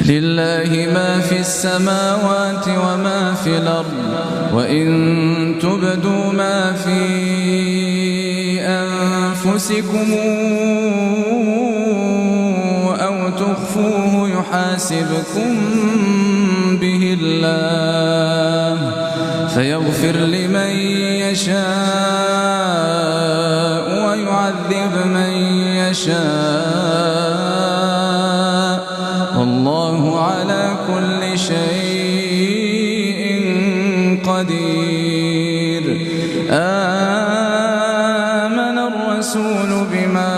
لله ما في السماوات وما في الأرض وإن تبدوا ما في أنفسكم أو تخفوه يحاسبكم به الله فيغفر لمن يشاء ويعذب من يشاء والله على كل شيء قدير. آمن الرسول بما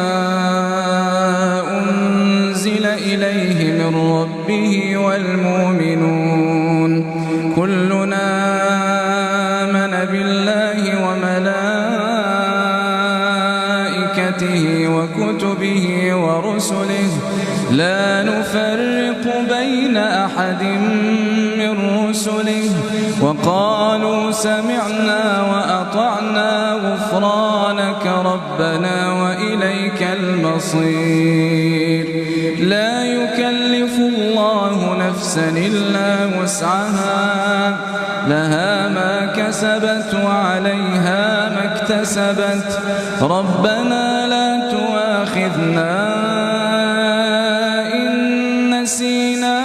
أنزل إليه من ربه والمؤمنون كلنا آمن بالله وملائكته وكتبه ورسله لا نفرق بين أحد من رسله وقالوا سمعنا وأطعنا غفرانك ربنا وإليك المصير. لا يكلف الله نفسا إلا وسعها لها ما كسبت وعليها ما اكتسبت ربنا لا تؤاخذنا إن نسينا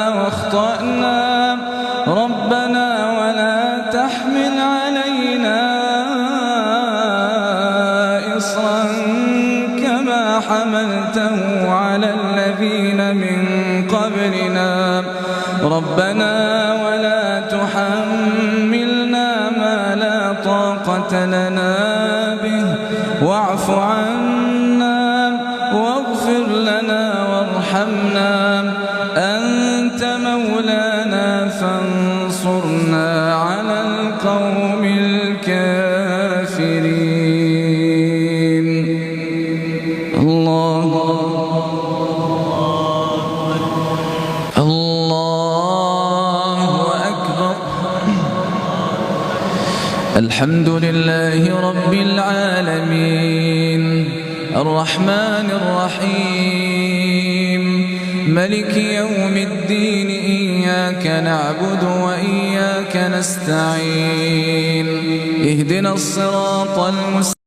أو أخطأنا ربنا ولا تحمل علينا إصرا كما حملته على الذين من قبلنا ربنا ولا تحملنا ما لا طاقة لنا به واعف عنا واغفر لنا وارحمنا أنت مولانا فانصرنا على القوم الكافرين. الله أكبر. الحمد لله رب العالمين الرحمن الرحيم ملك يوم الدين إياك نعبد وإياك نستعين اهدنا الصراط المستقيم